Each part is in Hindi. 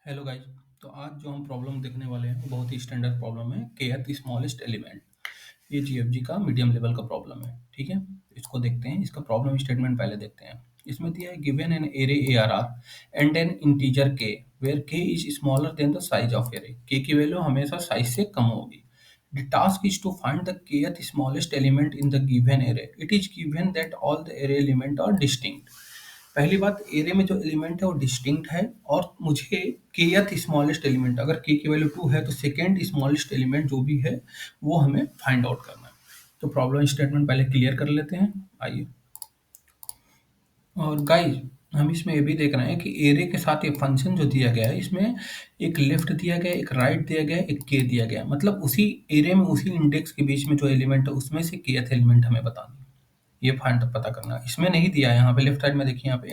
Hello guys. तो आज जो हम प्रॉब्लम देखने वाले हैं वो बहुत ही स्टैंडर्ड प्रॉब्लम है, kth स्मॉलेस्ट एलिमेंट। ये जीएफजी का मीडियम लेवल का प्रॉब्लम है। ठीक है, इसको देखते हैं। इसका प्रॉब्लम स्टेटमेंट पहले देखते हैं। इसमें दिया है given an array ARR and an integer k where k is smaller than the size of array. k की वैल्यू हमेशा साइज से कम होगी। The task is to find the kth smallest element in the given array. It is given that all the array element are distinct. पहली बात, एरे में जो एलिमेंट है वो डिस्टिंक्ट है और मुझे केथ स्मॉलेस्ट एलिमेंट, अगर के की वैल्यू 2 है तो सेकेंड स्मॉलेस्ट एलिमेंट जो भी है वो हमें फाइंड आउट करना है। तो प्रॉब्लम स्टेटमेंट पहले क्लियर कर लेते हैं, आइए। और गाइस, हम इसमें ये भी देख रहे हैं कि एरे के साथ ये फंक्शन जो दिया गया है, इसमें एक लेफ्ट दिया गया है, एक राइट दिया गया है, एक के दिया गया है। मतलब उसी एरे में उसी इंडेक्स के बीच में जो एलिमेंट है उसमें से केथ एलिमेंट हमें बताना है। ये फाइंड पता करना है। इसमें नहीं दिया है, यहाँ पे लेफ्ट साइड में देखिए, यहाँ पे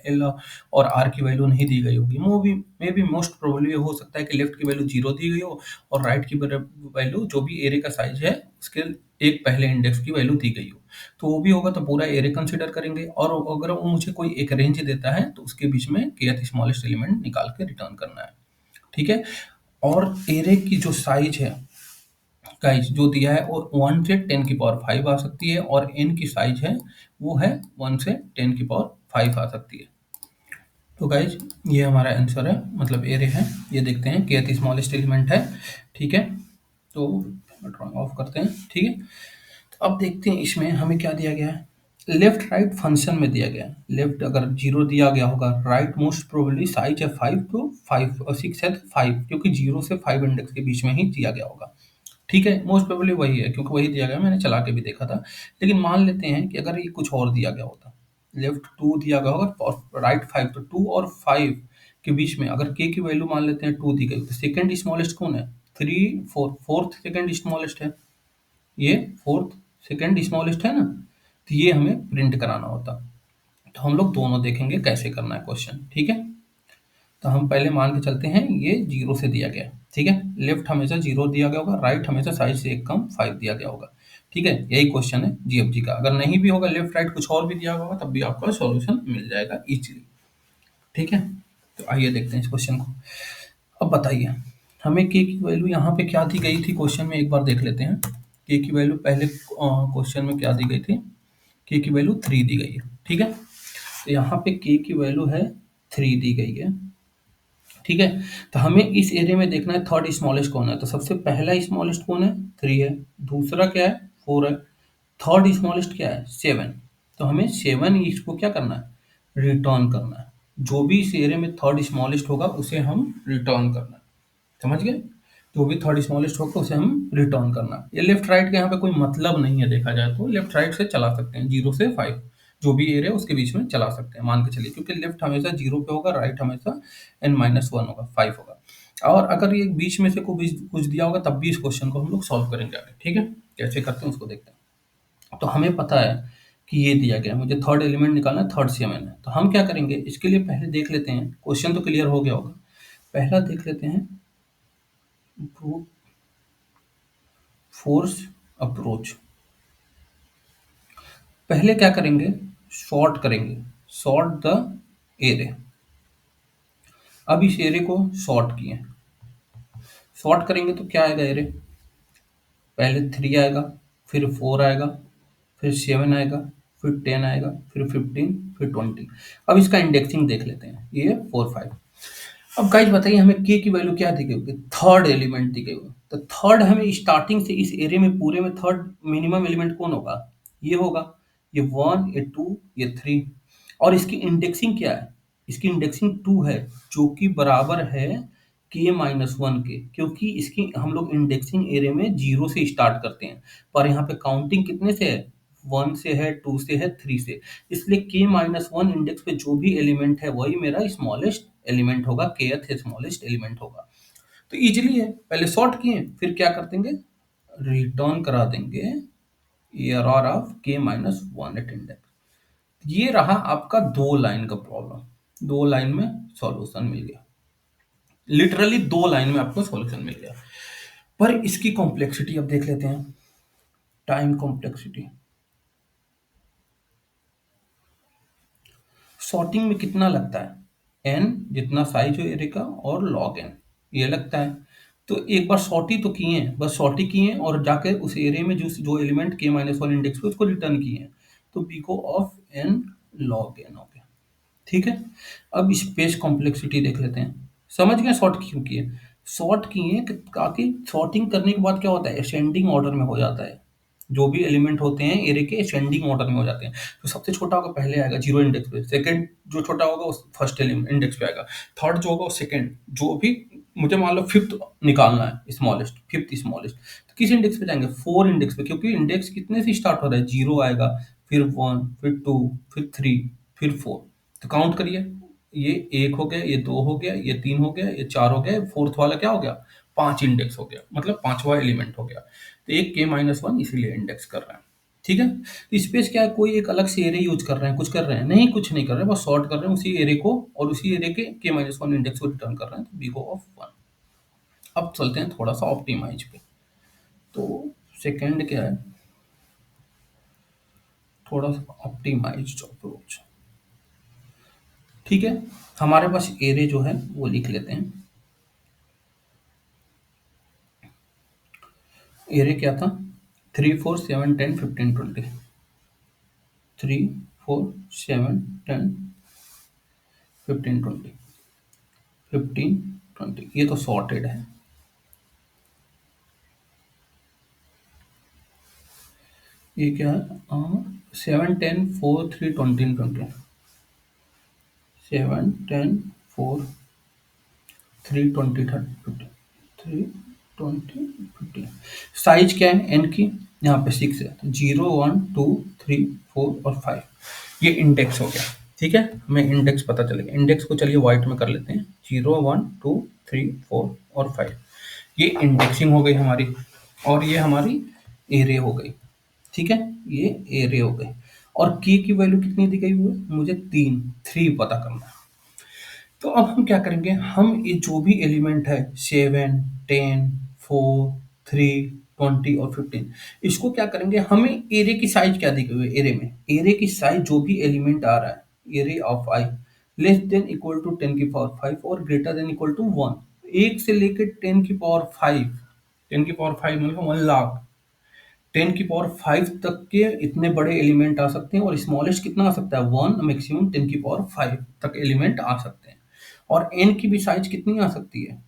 एल और आर की वैल्यू नहीं दी गई होगी। वो भी मे बी मोस्ट प्रोबेबली हो सकता है कि लेफ्ट की वैल्यू 0 दी गई हो और राइट की वैल्यू जो भी एरे का साइज है उसके एक पहले इंडेक्स की वैल्यू दी गई हो। तो वो भी होगा तो पूरा एरे कंसिडर करेंगे, और अगर वो मुझे कोई एक रेंज देता है तो उसके बीच में kth स्मॉलेस्ट एलिमेंट निकाल के रिटर्न करना है। ठीक है। और एरे की जो साइज है गाइस, जो दिया है वो 1 से 10 की पावर 5 आ सकती है, और n की साइज है वो है 1 से 10 की पावर 5 आ सकती है। तो गाइस, ये हमारा आंसर है, मतलब एरे है। ये देखते हैं kth स्मॉलेस्ट एलिमेंट है। ठीक है, तो ड्राइंग ऑफ करते हैं। ठीक है, तो अब देखते हैं इसमें हमें क्या दिया गया है। लेफ्ट राइट फंक्शन में दिया गया है। लेफ्ट अगर 0 दिया गया होगा, राइट मोस्ट प्रोबेबली साइज है 5, तो 5 और 6 है तो 5, क्योंकि 0 से 5 इंडेक्स के बीच में ही दिया गया होगा। ठीक है, मोस्ट प्रोबेबली वही है क्योंकि वही दिया गया है, मैंने चला के भी देखा था। लेकिन मान लेते हैं कि अगर ये कुछ और दिया गया होता, लेफ्ट 2 दिया गया होगा और राइट 5, तो 2 और 5 के बीच में अगर के की वैल्यू मान लेते हैं 2 दी गई, तो सेकंड स्मॉलेस्ट कौन है? 3 4, फोर्थ सेकंड स्मॉलेस्ट है। ये फोर्थ सेकंड स्मॉलेस्ट है ना, तो ये हमें प्रिंट कराना होता। तो हम लोग दोनों देखेंगे कैसे करना है क्वेश्चन। ठीक है, तो हम पहले मान के चलते हैं ये 0 से दिया गया है। ठीक है, लेफ्ट हमेशा 0 दिया गया होगा, राइट हमेशा साइज से एक कम 5 दिया गया होगा। ठीक है, यही क्वेश्चन है जीएफजी का। अगर नहीं भी होगा, लेफ्ट राइट कुछ और भी दिया होगा, तब भी आपका सॉल्यूशन मिल जाएगा इजीली। ठीक है, तो आइए देखते हैं इस क्वेश्चन को। अब बताइए, हमें के की वैल्यू यहाँ पे क्या दी गई थी क्वेश्चन में, एक बार देख लेते हैं। के की वैल्यू पहले क्वेश्चन में क्या दी गई थी? के की वैल्यू 3 दी गई है। ठीक है, तो यहाँ पे के की वैल्यू है 3 दी गई है। ठीक है, तो हमें इस एरिया में देखना है थर्ड स्मॉलेस्ट कौन है। तो सबसे पहला स्मॉलेस्ट कौन है? 3 है। दूसरा क्या है? 4 है। थर्ड स्मॉलेस्ट क्या है? 7। तो हमें 7 इसको क्या करना है? रिटर्न करना है। जो भी इस एरिया में थर्ड स्मॉलेस्ट होगा उसे हम रिटर्न करना है। समझ गए? जो भी थर्ड स्मॉलेस्ट होगा उसे हम रिटर्न करना है। ये लेफ्ट राइट का यहाँ पे कोई मतलब नहीं है, देखा जाए तो लेफ्ट राइट से चला सकते हैं, 0 से 5 जो भी एरिया उसके बीच में चला सकते हैं, मान के चलिए, क्योंकि लेफ्ट हमेशा 0 पे होगा, राइट हमेशा n-1 होगा, 5 होगा। और अगर ये बीच में से कोई कुछ दिया होगा तब भी इस क्वेश्चन को हम लोग सॉल्व करेंगे आगे। ठीक है, कैसे करते हैं उसको देखते हैं। तो हमें पता है कि ये दिया गया है, मुझे थर्ड एलिमेंट निकालना है, थर्ड CMN है। तो हम क्या करेंगे, इसके लिए पहले देख लेते हैं, क्वेश्चन तो क्लियर हो गया होगा। पहला देख लेते हैं, फोर्स अप्रोच। पहले क्या करेंगे, शॉर्ट करेंगे, शॉर्ट द एरे। अब इस एरे को शॉर्ट किए, शॉर्ट करेंगे तो क्या आएगा एरे? पहले 3 आएगा, फिर 4 आएगा, फिर 7 आएगा, फिर 10 आएगा, फिर 15, फिर 20। अब इसका इंडेक्सिंग देख लेते हैं, ये 4 5। अब गाइस बताइए, हमें के की वैल्यू क्या दी गई होगी? थर्ड एलिमेंट दी गई होगी। तो थर्ड हमें स्टार्टिंग से इस एरे में पूरे में थर्ड मिनिमम एलिमेंट कौन होगा? ये होगा। ये 1, ये 2, ये 3। और इसकी इंडेक्सिंग क्या है? इसकी इंडेक्सिंग 2 है, जो कि बराबर है k-1 के, क्योंकि इसकी हम लोग इंडेक्सिंग एरे में 0 से स्टार्ट करते हैं, पर यहाँ पे काउंटिंग कितने से है? 1 से है, 2 से है, 3 से। इसलिए k-1 इंडेक्स पे जो भी एलिमेंट है वही मेरा स्मॉलेस्ट एलिमेंट होगा, kth स्मॉलेस्ट एलिमेंट होगा। तो इजीली है, पहले सॉर्ट किए, फिर क्या कर देंगे, रिटर्न करा देंगे error of k-1 eight index. ये रहा आपका 2 लाइन का प्रॉब्लम। 2 लाइन में सॉल्यूशन मिल गया, लिटरली 2 लाइन में आपको सॉल्यूशन मिल गया। पर इसकी कॉम्प्लेक्सिटी अब देख लेते हैं, टाइम कॉम्प्लेक्सिटी। सॉर्टिंग में कितना लगता है? एन जितना साइज हो एरे का और लॉग एन, ये लगता है। तो एक बार सॉर्ट ही तो किए हैं, बस सॉर्ट ही किए हैं और जाकर उस एरे में जो जो एलिमेंट के माइनस वन इंडेक्स पे उसको रिटर्न किए हैं। तो बिको ऑफ एन लॉग एन हो गया। ठीक है। अब स्पेस कॉम्प्लेक्सिटी देख लेते हैं। समझ गए सॉर्ट क्यों किए? सॉर्ट किए ताकि सॉर्टिंग करने के बाद क्या होता है, असेंडिंग ऑर्डर में हो जाता है। जो भी एलिमेंट होते हैं एरे के असेंडिंग ऑर्डर में हो जाते हैं। तो सबसे छोटा होगा पहले आएगा जीरो इंडेक्स पे, सेकंड जो छोटा होगा वो फर्स्ट इंडेक्स पे आएगा, थर्ड जो होगा वो सेकंड, जो भी मुझे मान लो फिफ्थ निकालना है, स्मॉलेस्ट, फिफ्थ स्मॉलेस्ट, तो किस इंडेक्स पे जाएंगे? फोर इंडेक्स पे, क्योंकि इंडेक्स कितने से स्टार्ट हो रहा है, जीरो आएगा, फिर वन, फिर टू, फिर थ्री, फिर फोर। तो काउंट करिए, ये एक हो गया, ये दो हो गया, ये तीन हो गया, ये चार हो गया, फोर्थ वाला क्या हो गया, पांच इंडेक्स हो गया, मतलब पांचवा एलिमेंट हो गया। तो एक के माइनस वन इसीलिए इंडेक्स कर रहे हैं। ठीक है। तो स्पेस क्या है, कोई एक अलग से एरे यूज कर रहे हैं, कुछ कर रहे हैं नहीं, कुछ नहीं कर रहे हैं, बस सॉर्ट कर रहे हैं उसी एरे को और उसी एरे के माइनस वन इंडेक्स को रिटर्न कर रहे हैं, तो बी ऑफ वन। अब चलते हैं थोड़ा सा ऑप्टिमाइज पे। तो सेकंड क्या है, थोड़ा सा ऑप्टिमाइज अप्रोच। ठीक है। हमारे पास एरे जो है वो लिख लेते हैं। एरे क्या था, three four seven ten fifteen twenty, three four seven ten fifteen twenty, fifteen twenty, ये तो सॉर्टेड है। ये क्या है, seven ten four three twenty twenty, seven ten four three twenty thirty fifty, three twenty fifty. Size क्या है एन की, यहाँ पे सिक्स है, तो zero one two three four और फाइव, ये इंडेक्स हो गया। ठीक है, हमें इंडेक्स पता चलेगा। इंडेक्स को चलिए व्हाइट में कर लेते हैं, zero one two three four और फाइव, ये इंडेक्सिंग हो गई हमारी, और ये हमारी एरे हो गई। ठीक है, ये एरे हो गई। और की वैल्यू कितनी दी गई हुई है, मुझे तीन, थ्री पता करना है। तो अब हम क्या करेंगे, हम ये जो भी एलिमेंट है, seven, ten, four, three, twenty और फिफ्टीन, इसको क्या करेंगे, हमें एरे की साइज क्या दी गई है, एरे में एरे की साइज जो भी एलिमेंट आ रहा है, array of I less than equal to ten की पावर फाइव और greater than equal to one, एक से लेकर टेन की पावर फाइव, टेन की पावर फाइव मतलब वन लाख, टेन की पावर फाइव तक के इतने बड़े एलिमेंट आ सकते हैं, और स्मॉलेस्ट कितना आ सकता है, वन, मैक्सिमम टेन की पावर फाइव तक एलिमेंट आ सकते हैं। और एन की भी साइज कितनी आ सकती है,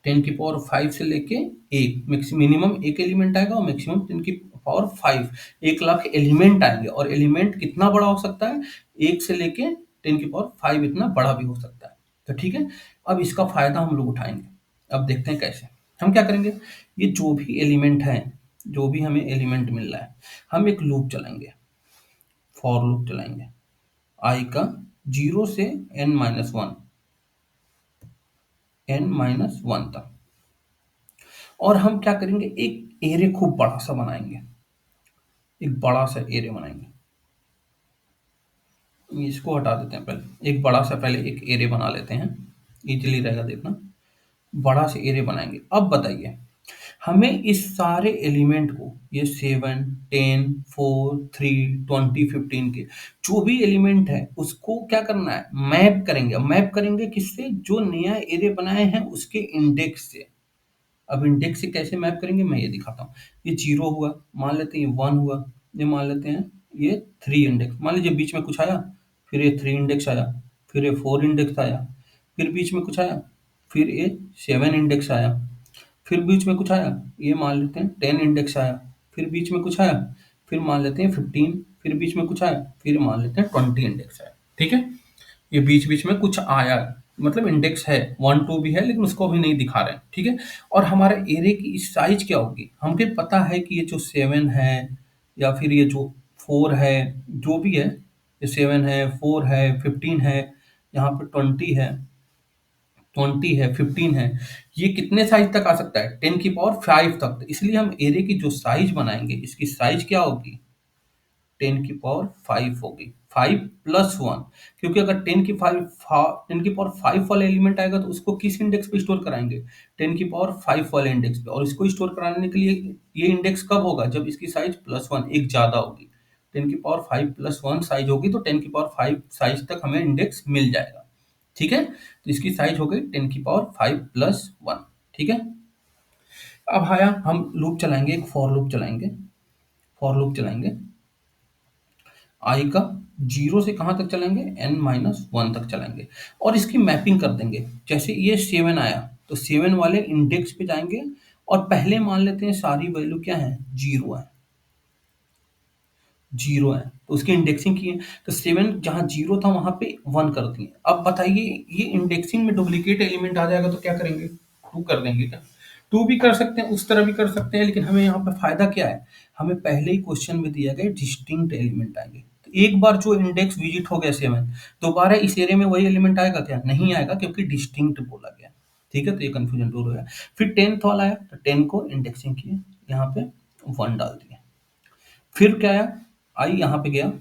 टेन की पावर फाइव से लेके एक, मिनिमम एक एलिमेंट आएगा और मैक्सिमम टेन की पावर फाइव, एक लाख एलिमेंट आएंगे। और एलिमेंट कितना बड़ा हो सकता है, एक से लेके टेन की पावर फाइव इतना बड़ा भी हो सकता है। तो ठीक है, अब इसका फायदा हम लोग उठाएंगे। अब देखते हैं कैसे। हम क्या करेंगे, ये जो भी एलिमेंट है, जो भी हमें एलिमेंट मिल रहा है, हम एक लूप चलाएंगे, फॉर लूप चलाएंगे आई का, जीरो से N minus one, N minus one तक। और हम क्या करेंगे, एक एरे खूब बड़ा सा बनाएंगे, एक बड़ा सा एरे बनाएंगे। इसको हटा देते हैं, पहले एक बड़ा सा, पहले एक एरे बना लेते हैं, इजीली रहेगा देखना। बड़ा सा एरे बनाएंगे। अब बताइए, हमें इस सारे एलिमेंट को, ये seven, ten, four, three, twenty, fifteen के जो भी एलिमेंट है उसको क्या करना है, मैप करेंगे। मैप करेंगे किससे, जो नया एरे बनाए हैं उसके इंडेक्स से। अब इंडेक्स से कैसे मैप करेंगे मैं ये दिखाता हूँ। ये जीरो हुआ, मान लेते हैं ये वन हुआ, ये मान लेते हैं ये थ्री इंडेक्स, मान लीजिए बीच में कुछ आया, फिर ये थ्री इंडेक्स आया, फिर ये फोर इंडेक्स आया, फिर बीच में कुछ आया, फिर ये सेवन इंडेक्स आया, फिर बीच में कुछ आया, ये मान लेते हैं टेन इंडेक्स आया, फिर बीच में कुछ आया, फिर मान लेते हैं फिफ्टीन, फिर बीच में कुछ आया, फिर मान लेते हैं ट्वेंटी इंडेक्स आया। ठीक है, ये बीच बीच में कुछ आया, मतलब इंडेक्स है, वन टू भी है लेकिन उसको अभी नहीं दिखा रहे हैं। ठीक है, और हमारे एरे की साइज क्या होगी, हमको पता है कि ये जो सेवन है या फिर ये जो फोर है, जो भी है, ये सेवन है, फोर है, फिफ्टीन है, यहाँ पे ट्वेंटी है, ट्वेंटी है, फिफ्टीन है, ये कितने साइज तक आ सकता है, टेन की पावर फाइव तक। तो इसलिए हम एरे की जो साइज बनाएंगे, इसकी साइज क्या होगी, टेन की पावर फाइव होगी, फाइव प्लस वन, क्योंकि अगर टेन की पावर फाइव वाला एलिमेंट आएगा तो उसको किस इंडेक्स पे स्टोर कराएंगे, टेन की पावर फाइव वाले इंडेक्स पे। और इसको स्टोर कराने के लिए ये इंडेक्स कब होगा, जब इसकी साइज प्लस वन, एक ज्यादा होगी, टेन की power five plus one size होगी, तो टेन की पावर फाइव साइज तक हमें इंडेक्स मिल जाएगा। ठीक है, तो इसकी साइज हो गई 10⁵ प्लस 1। ठीक है, अब आया, हम लूप चलाएंगे, एक फॉर लूप चलाएंगे। फॉर लूप चलाएंगे आई का 0 से कहाँ तक चलाएंगे, n-1 तक चलाएंगे, और इसकी मैपिंग कर देंगे। जैसे ये 7 आया तो 7 वाले इंडेक्स पे जाएंगे, और पहले मान लेते हैं सारी वैल्यू क्या है, 0 है। 0 है तो उसकी इंडेक्सिंग की है, तो 7 जहाँ 0 था वहां पे 1 कर दिए। अब बताइए, ये इंडेक्सिंग में डुप्लीकेट एलिमेंट आ जाएगा तो क्या करेंगे, 2 कर देंगे क्या। 2 भी कर सकते हैं, उस तरह भी कर सकते हैं, लेकिन हमें यहाँ पे फायदा क्या है, हमें पहले ही क्वेश्चन में दिया गया डिस्टिंक्ट एलिमेंट आएंगे। तो एक बार जो इंडेक्स विजिट हो गया 7, दोबारा इस एरिया में वही एलिमेंट आएगा क्या, नहीं आएगा, क्योंकि डिस्टिंक्ट बोला गया। ठीक है, तो ये कंफ्यूजन दूर हो गया। फिर 10th वाला आया, तो 10 को इंडेक्सिंग किए, यहाँ पे 1 डाल दिए। फिर क्या आया, आई यहाँ पे गया,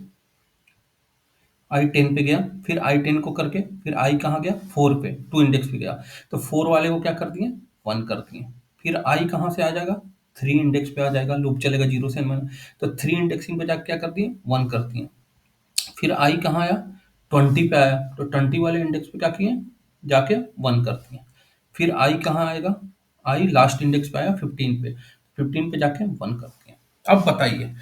आई 10 पे गया, फिर आई 10 को करके फिर आई कहाँ गया, 4 पे, 2 इंडेक्स पे गया, तो 4 वाले को क्या कर दिए, 1 कर दिए। फिर आई कहाँ से आ जाएगा, 3 इंडेक्स पे आ जाएगा, लूप चलेगा 0 से n, तो 3 इंडेक्सिंग पे जाके क्या कर दिए, 1 कर दिए। फिर आई कहाँ आया, 20 पे आया, तो 20 वाले इंडेक्स पे क्या किए, जाके 1 कर दिए। फिर आई कहाँ आएगा, आई लास्ट इंडेक्स पे आया 15 पे, 15 पे जाके 1 कर दिए। अब बताइए,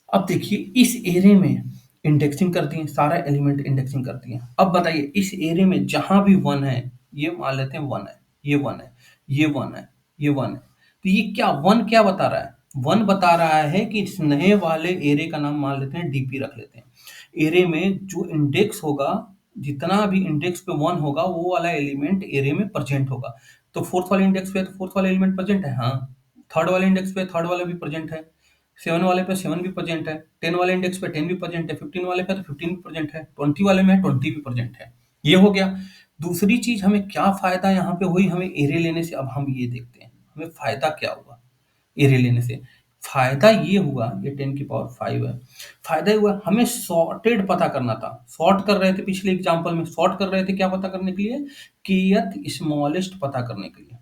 अब देखिए इस एरे में इंडेक्सिंग कर दी है, सारा एलिमेंट इंडेक्सिंग कर दिए। अब बताइए इस एरे में जहां भी 1 है, ये मान लेते हैं 1 है, ये 1 है, ये 1 है, ये 1 है, तो ये क्या 1 क्या बता रहा है, 1 बता रहा है कि इस नए वाले एरे का नाम मान लेते हैं डीपी रख लेते हैं। एरे में जो इंडेक्स होगा, जितना भी इंडेक्स पे 1 होगा, वो वाला एलिमेंट एरे में प्रेजेंट होगा। तो फोर्थ वाले इंडेक्स पे तो फोर्थ वाला एलिमेंट प्रेजेंट है, हाँ। थर्ड वाले इंडेक्स पे थर्ड वाला भी प्रेजेंट है, 7 वाले पे 7 भी प्रेजेंट है, 10 वाले इंडेक्स पे 10 भी प्रेजेंट है, 15 वाले पे तो 15 भी प्रेजेंट है, 20 वाले में 20 भी प्रेजेंट है। ये हो गया। दूसरी चीज, हमें क्या फायदा यहाँ पे हुई, हमें एरे लेने से, अब हम ये देखते हैं हमें फायदा क्या हुआ एरे लेने से। फायदा ये हुआ, ये 10⁵ है, फायदा ये हुआ, हमें सॉर्टेड पता करना था। सॉर्ट कर रहे थे, पिछले एग्जाम्पल में सॉर्ट कर रहे थे, क्या पता करने के लिए, kth स्मॉलेस्ट पता करने के लिए।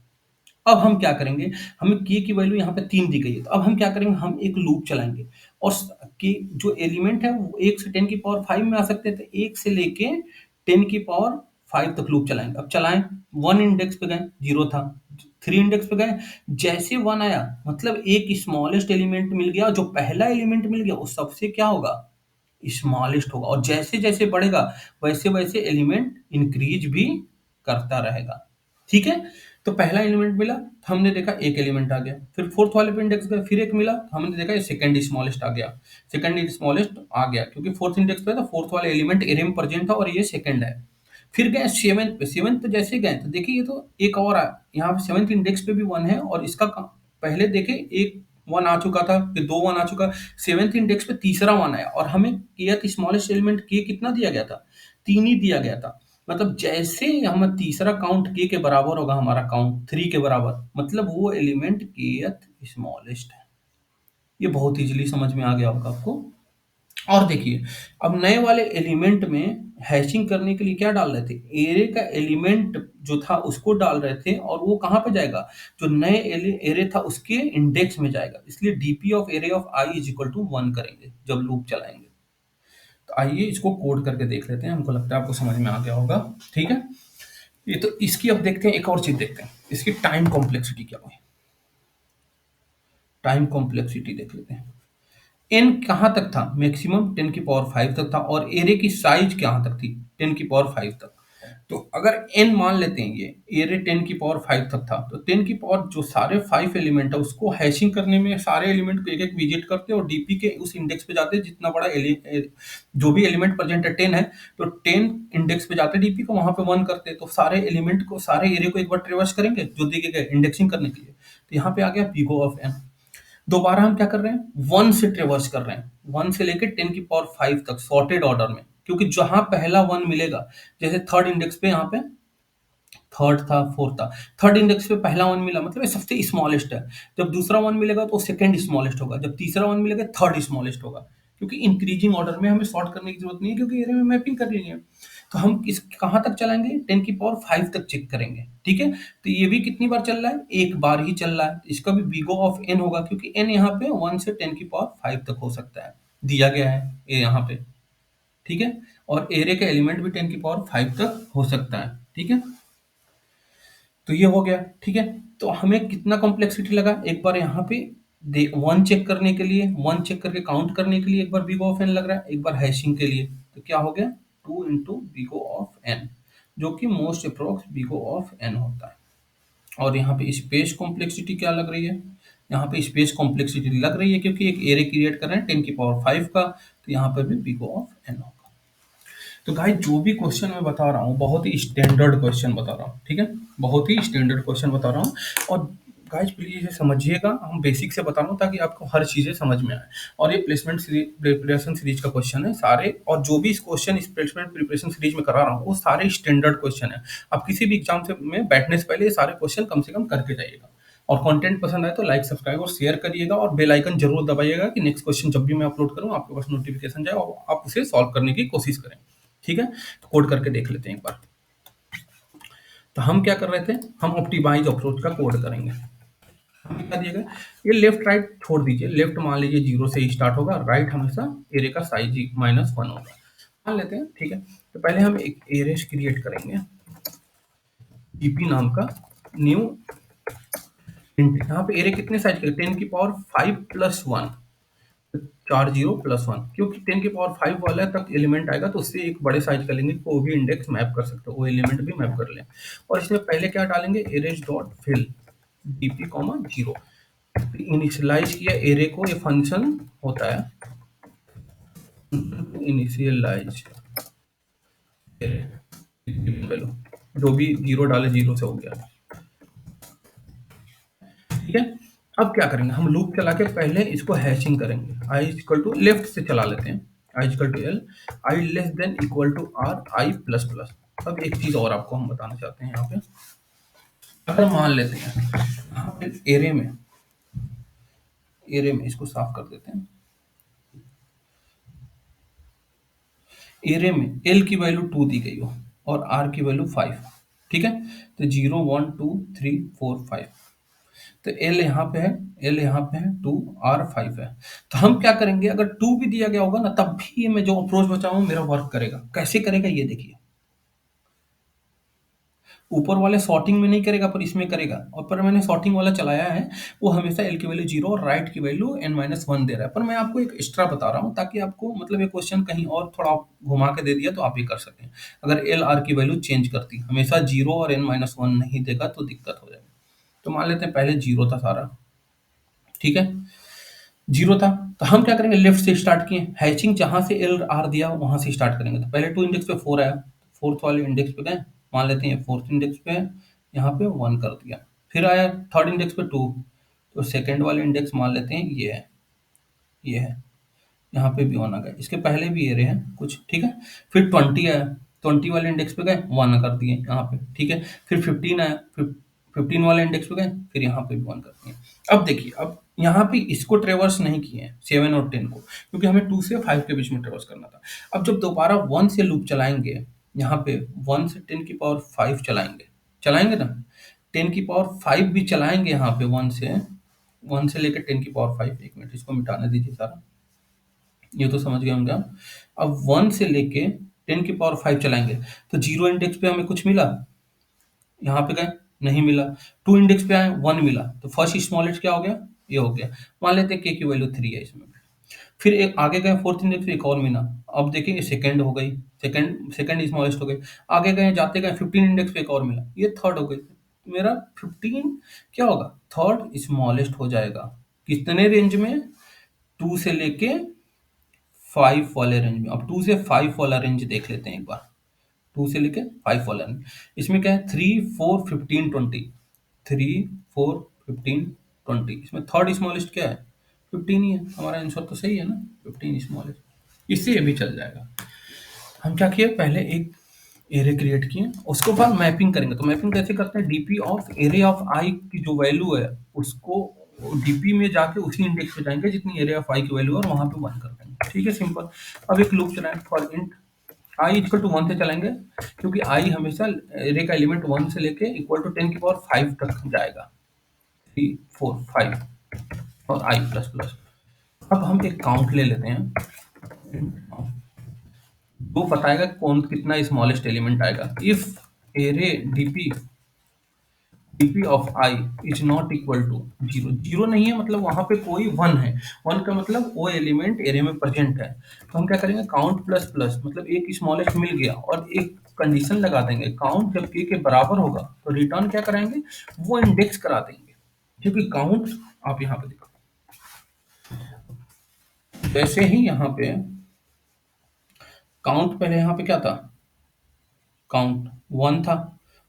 अब हम क्या करेंगे, हमें k की वैल्यू यहाँ पे 3 दी गई है, तो अब हम क्या करेंगे, हम एक लूप चलाएंगे, और k जो एलिमेंट है वो 1 से 10⁵ में आ सकते थे, 1 से लेके 10⁵ तक लूप चलाएंगे। अब चलाएं, 1 इंडेक्स पे गए, 0 था, 3 इंडेक्स पे गए, जैसे 1 आया, मतलब एक स्मॉलेस्ट एलिमेंट मिल गया, जो पहला एलिमेंट मिल गया वो सबसे क्या होगा, स्मॉलेस्ट होगा, और जैसे जैसे बढ़ेगा वैसे वैसे एलिमेंट इंक्रीज भी करता रहेगा। ठीक है, तो पहला एलिमेंट मिला, हमने देखा एक एलिमेंट आ गया, फिर फोर्थ वाले पे इंडेक्स गए, फिर एक मिला, हमने देखा ये सेकंड स्मॉलेस्ट आ गया, सेकंड स्मॉलेस्ट आ गया, क्योंकि फोर्थ इंडेक्स पे था, फोर्थ वाला एलिमेंट एरे में प्रेजेंट था, और ये सेकंड है। फिर गए सेवेंथ पे, सेवेंथ पे जैसे गए तो देखिए ये तो एक और आया, यहाँ पे सेवेंथ इंडेक्स पे भी 1 है, और इसका पहले देखे एक 1 आ चुका था, फिर 2 1 आ चुका, सेवेंथ इंडेक्स पे तीसरा 1 आया, और हमें kth स्मॉलेस्ट एलिमेंट k कितना दिया गया था, 3 ही दिया गया था। मतलब जैसे हम तीसरा काउंट k के बराबर होगा, हमारा काउंट 3 के बराबर, मतलब वो एलिमेंट kth स्मॉलेस्ट है। ये बहुत इजीली समझ में आ गया होगा आपको। और देखिए, अब नए वाले एलिमेंट में हैशिंग करने के लिए क्या डाल रहे थे, एरे का एलिमेंट जो था उसको डाल रहे थे, और वो कहाँ पे जाएगा, जो नए एरे था उसके इंडेक्स में जाएगा, इसलिए DP of array of I is equal to 1 करेंगे जब लूप चलाएंगे। तो आइए इसको कोड करके देख लेते हैं, हमको लगता है आपको समझ में आ गया होगा। ठीक है, ये तो इसकी, अब देखते हैं एक और चीज देखते हैं, इसकी टाइम कॉम्प्लेक्सिटी क्या हुई, टाइम कॉम्प्लेक्सिटी देख लेते हैं। एन कहाँ तक था, मैक्सिमम 10⁵ तक था, और एरे की साइज कहाँ तक थी, 10⁵ तक। तो अगर एन मान लेते हैं, ये एरे 10⁵ तक था, तो 10 जो सारे 5 एलिमेंट है उसको हैशिंग करने में सारे एलिमेंट को एक एक विजिट करते और डीपी के उस इंडेक्स पे जाते, जितना बड़ा जो भी एलिमेंट प्रेजेंट है 10 है, तो 10 इंडेक्स पे जाते डीपी को, वहां पे 1 करते, तो सारे एलिमेंट को, सारे एरे को एक बार ट्रेवर्स करेंगे जो दिए गए इंडेक्सिंग करने के लिए। तो यहाँ पे आ गया पीको ऑफ एन। दोबारा हम क्या कर रहे हैं, 1 से ट्रेवर्स कर रहे हैं, 1 से लेके 10⁵ तक सॉर्टेड ऑर्डर में, क्योंकि जहां पहला 1 मिलेगा, जैसे थर्ड इंडेक्स पे यहाँ पे थर्ड था, फोर्थ था, थर्ड इंडेक्स पे पहला 1 मिला, मतलब ये सबसे स्मॉलेस्ट है। जब दूसरा 1 मिलेगा तो सेकंड स्मॉलेस्ट होगा, जब तीसरा 1 मिलेगा थर्ड स्मॉलेस्ट होगा, क्योंकि इंक्रीजिंग ऑर्डर में हमें सॉर्ट करने की जरूरत नहीं है, क्योंकि एरे में मैपिंग कर लेंगे। तो हम इस कहाँ तक चलाएंगे, 10⁵ तक चेक करेंगे। ठीक है, तो ये भी कितनी बार चल रहा है, एक बार ही चल रहा है, इसका भी बिगो ऑफ एन होगा, क्योंकि एन यहाँ पे 1 से 10⁵ तक हो सकता है, दिया गया है ये यहाँ पे। ठीक है, और एरे का एलिमेंट भी 10 की पावर 5 तक हो सकता है। ठीक है, तो ये हो गया। ठीक है, तो हमें कितना कॉम्प्लेक्सिटी लगा, एक बार यहाँ पे वन चेक करने के लिए, वन चेक करके काउंट करने के लिए एक बार बिग ऑफ एन लग रहा है, एक बार हैशिंग के लिए, तो क्या हो गया 2 इंटू बिगो ऑफ एन, जो कि most approx big O of N होता है। और यहाँ पे स्पेस कॉम्प्लेक्सिटी क्या लग रही है, यहाँ पे स्पेस कॉम्प्लेक्सिटी लग रही है क्योंकि एक एरे क्रिएट कर रहे हैं 10 की पावर 5 का, तो यहाँ पर भी बिगो ऑफ एन होगा। तो गाइस जो भी क्वेश्चन मैं बता रहा हूँ बहुत ही स्टैंडर्ड क्वेश्चन बता रहा हूँ। ठीक है, बहुत ही स्टैंडर्ड क्वेश्चन बता रहा हूँ। और गाइस प्लीज इसे समझिएगा, हम बेसिक से बता रहा हूँ ताकि आपको हर चीजें समझ में आए। और ये प्लेसमेंट सीरीज, प्रिपरेशन सीरीज का क्वेश्चन है सारे, और जो भी इस क्वेश्चन इस प्लेसमेंट प्रिपरेशन सीरीज में करा रहा हूँ वो सारे स्टैंडर्ड क्वेश्चन है। आप किसी भी एग्जाम से में बैठने से पहले ये सारे क्वेश्चन कम से कम करके जाइएगा। और कंटेंट पसंद आए तो लाइक सब्सक्राइब और शेयर करिएगा, और बेल आइकन जरूर दबाइएगा कि नेक्स्ट क्वेश्चन जब भी मैं अपलोड करूँ आपके पास नोटिफिकेशन जाए और आप उसे सॉल्व करने की कोशिश करें। ठीक है, तो कोड करके देख लेते हैं एक बार। तो हम क्या कर रहे थे, हम ऑप्टिमाइज अप्रोच का कोड करेंगे। हमें क्या दिया गया, ये लेफ्ट राइट छोड़ दीजिए, लेफ्ट मान लीजिए 0 से ही स्टार्ट होगा, राइट हमेशा एरे का साइज ही -1 होगा, मान लेते हैं। ठीक है, तो पहले हम एक एरे क्रिएट करेंगे जीपी नाम का, न्यू इंट। यहाँ पे एरे कितने साइज के, 10 की पावर 5 प्लस 1, 4 0 प्लस 1, क्योंकि 10 की पावर 5 वाला तक एलिमेंट आएगा तो उससे एक बड़े साइज का लेंगे, वो भी इंडेक्स मैप कर सकते हो, वो एलिमेंट भी मैप कर लें। और इसमें पहले क्या डालेंगे, arrays dot fill DP comma 0, initialise किया एरे को, ये फंक्शन होता है इनिशियलाइज एरे वैल्यू, जो भी 0 डाले 0 से हो गया। ठीक है, अब क्या करेंगे, हम लूप चला के पहले इसको हैशिंग करेंगे। आई इक्वल टू लेफ्ट से चला लेते हैं, I equal to L, I less than equal to R I plus plus. अब एक चीज और आपको हम बताना चाहते हैं यहाँ पे, अगर मान लेते हैं यहाँ पे एरे में इसको साफ कर देते हैं, एरे में एल की वैल्यू 2 दी गई हो और आर की वैल्यू 5। ठीक है, तो 0 1 2 3 4 5, तो एल यहाँ पे है, एल यहाँ पे है 2, आर 5 है। तो हम क्या करेंगे, अगर 2 भी दिया गया होगा ना तब भी ये मैं जो अप्रोच बचाऊँ मेरा वर्क करेगा। कैसे करेगा ये देखिए, ऊपर वाले सॉर्टिंग में नहीं करेगा पर इसमें करेगा, और पर मैंने सॉर्टिंग वाला चलाया है, वो हमेशा एल की वैल्यू 0 और राइट की वैल्यू n-1 दे रहा है। पर मैं आपको एक एक्स्ट्रा बता रहा हूँ ताकि आपको मतलब ये क्वेश्चन कहीं और थोड़ा घुमा के दे दिया तो आप ही कर सकें। अगर एल आर की वैल्यू चेंज करती, हमेशा 0 और n-1 नहीं देगा तो दिक्कत हो जाएगी। तो मान लेते हैं पहले 0 था सारा। ठीक है, 0 था, तो हम क्या करेंगे, लेफ्ट से स्टार्ट किए, हैचिंग जहां से एल आर दिया वहां से स्टार्ट करेंगे। तो पहले 2 इंडेक्स पे 4 आया, फोर्थ वाले इंडेक्स पे गए, मान लेते हैं फोर्थ इंडेक्स पे है, यहाँ पे 1 कर दिया। फिर आया थर्ड इंडेक्स पे 2, तो सेकंड वाले इंडेक्स मान लेते हैं ये है, ये है, यहाँ पे भी 1 आ गया, इसके पहले भी एरे हैं कुछ। ठीक है, फिर 20 आया, 20 वाले इंडेक्स पे गए 1 कर दिए यहाँ पे। ठीक है, फिर 15 आया, फिर 15 वाले इंडेक्स पे गए, फिर यहाँ पे भी 1 कर दिए। अब देखिए, अब यहाँ पे इसको ट्रेवर्स नहीं किए हैं 7 और 10 को, क्योंकि हमें 2 से 5 के बीच में ट्रेवर्स करना था। अब जब दोबारा 1 से लूप चलाएंगे, यहाँ पे 1 से 10 की पावर 5 चलाएंगे, चलाएंगे ना, 10 की पावर 5 भी चलाएंगे यहाँ पे, 1 से लेकर 10 की पावर 5। एक मिनट इसको मिटाने दीजिए सारा, ये तो समझ गए होंगे आप। अब 1 से लेके 10 की पावर 5 चलाएंगे, तो 0 इंडेक्स पे हमें कुछ मिला, यहाँ पे गए नहीं मिला, 2 इंडेक्स पे आए 1 मिला, तो फर्स्ट स्मॉलेस्ट क्या हो गया, ये हो गया। मान लेते हैं के की वैल्यू 3 है इसमें। फिर एक आगे गए, फोर्थ इंडेक्स पे एक और मिला, अब देखेंगे सेकंड हो गई, सेकंड स्मॉलेस्ट हो गई। आगे गए, जाते गए 15 इंडेक्स पे एक और मिला, ये थर्ड हो गई। मेरा 15 क्या होगा, थर्ड स्मॉलेस्ट हो जाएगा। कितने रेंज में, 2 से लेके 5 वाले रेंज में। अब 2 से 5 वाला रेंज देख लेते हैं एक बार, 2 से लेके 5 वाला रेंज, इसमें क्या है, 3 4 15 20, 3 4 15 20, इसमें थर्ड स्मॉलेस्ट क्या है, 15 ही है। हमारा आंसर तो सही है ना, 15 स्मॉलेस्ट, इससे ये भी चल जाएगा। हम क्या किए, पहले एक एरे क्रिएट किए, उसके बाद मैपिंग करेंगे। तो मैपिंग कैसे करते हैं, डीपी ऑफ एरे ऑफ आई की जो वैल्यू है उसको डीपी में जाके उसी इंडेक्स पे जाएंगे जितनी एरे ऑफ आई की वैल्यू है और वहां पे 1 कर देंगे। ठीक है, सिंपल। अब एक लूप चलाएं for int I equal to 1 से चलाएंगे, क्योंकि आई हमेशा एरे का एलिमेंट 1 से लेके इक्वल टू 10 की पावर 5 तक जाएगा, 3 4 5 और आई प्लस प्लस। अब हम एक काउंट ले लेते हैं, वो बताएगा कौन कितना स्मॉलेस्ट एलिमेंट आएगा। If array DP of I is not equal to zero, zero नहीं है मतलब वहां पे कोई वन है, वन का मतलब वो एलिमेंट एरे में प्रेजेंट है। तो हम क्या करेंगे, काउंट प्लस प्लस मतलब एक स्मॉलेस्ट मिल गया और एक कंडीशन लगा देंगे, काउंट जब के बराबर होगा तो रिटर्न क्या कराएंगे, वो इंडेक्स करा देंगे। क्योंकि काउंट, आप यहाँ पे देखो, जैसे ही यहाँ पे काउंट, पहले यहाँ पे क्या था, काउंट वन था,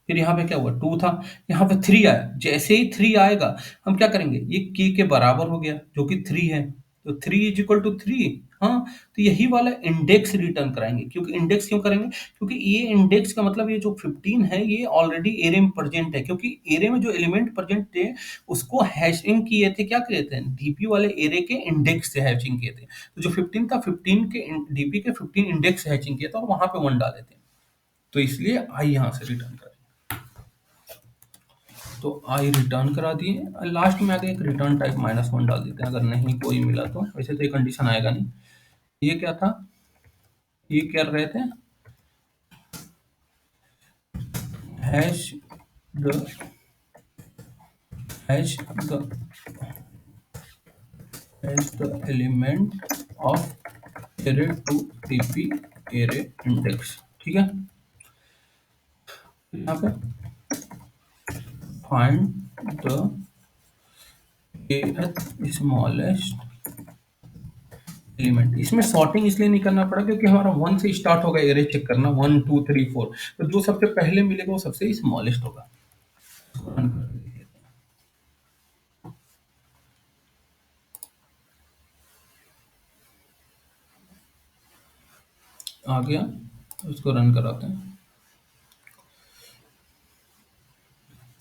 फिर यहाँ पे क्या हुआ, टू था, यहाँ पे थ्री आया। जैसे ही थ्री आएगा हम क्या करेंगे, ये के बराबर हो गया जो कि थ्री है, तो three is equal to three. हाँ, तो यही वाला इंडेक्स रिटर्न कराएंगे। क्योंकि इंडेक्स क्यों करेंगे, क्योंकि ये इंडेक्स का मतलब ये जो 15 है ये ऑलरेडी एरे में प्रेजेंट है। क्योंकि एरे में जो एलिमेंट प्रेजेंट थे उसको हैशिंग किए थे, क्या किए थे, डीपी वाले एरे के इंडेक्स से हैशिंग किए थे। तो जो 15 था, 15 के डीपी के 15 इंडेक्स से हैशिंग किया था और वहां पे वन डाले थे। तो इसलिए आई यहां से रिटर्न करें, तो आई रिटर्न करा दिए। लास्ट में आगे एक रिटर्न टाइप -1 डाल देते हैं, अगर नहीं कोई मिला तो। वैसे तो ये कंडीशन आएगा नहीं। ये क्या था, ये कर रहे थे, hash the hash the hash the element of array to TP array index. ठीक है, यहाँ पे फाइंड द स्मॉलेस्ट एलिमेंट। इसमें सॉर्टिंग इसलिए नहीं करना पड़ा क्योंकि हमारा वन से स्टार्ट होगा एरे चेक करना, वन टू थ्री फोर, तो जो सबसे पहले मिलेगा वो सबसे स्मॉलेस्ट होगा। आ गया, उसको रन कराते हैं,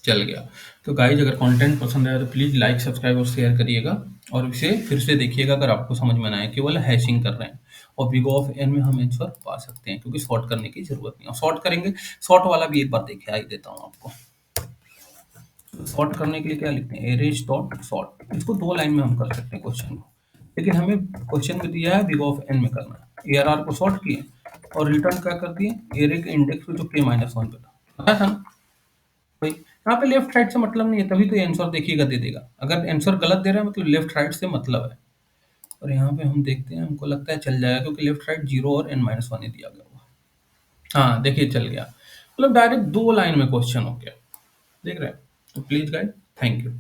चल गया। तो गाइज अगर कंटेंट पसंद आया तो प्लीज़ लाइक सब्सक्राइब और शेयर करिएगा, और इसे फिर से देखिएगा अगर आपको समझ में ना आए। केवल हैशिंग कर रहे हैं, और बिग ऑफ एन में हम आंसर पा सकते हैं क्योंकि सॉर्ट करने की जरूरत नहीं है। सॉर्ट करेंगे, सॉर्ट वाला भी एक बार देखे, आई देता हूँ आपको। सॉर्ट करने के लिए क्या लिखते हैं, एरेज डॉट सॉर्ट। इसको दो लाइन में हम कर सकते हैं क्वेश्चन को, लेकिन हमें क्वेश्चन में दिया है बिग ऑफ एन में करना है। ए आर आर को सॉर्ट किए और रिटर्न क्या कर दिए, एरे के इंडेक्स पे जो के -1 पे था, पता था ना भाई। यहाँ पे लेफ्ट राइट से मतलब नहीं है, तभी तो ये आंसर देखिएगा दे देगा। अगर आंसर गलत दे रहा है मतलब लेफ्ट राइट से मतलब है। और यहाँ पे हम देखते हैं, हमको लगता है चल जाएगा क्योंकि लेफ्ट राइट जीरो और n-1 ही दिया गया हुआ। हाँ देखिए चल गया, मतलब डायरेक्ट दो लाइन में क्वेश्चन हो गया, देख रहे हैं। तो प्लीज गाइड, थैंक यू।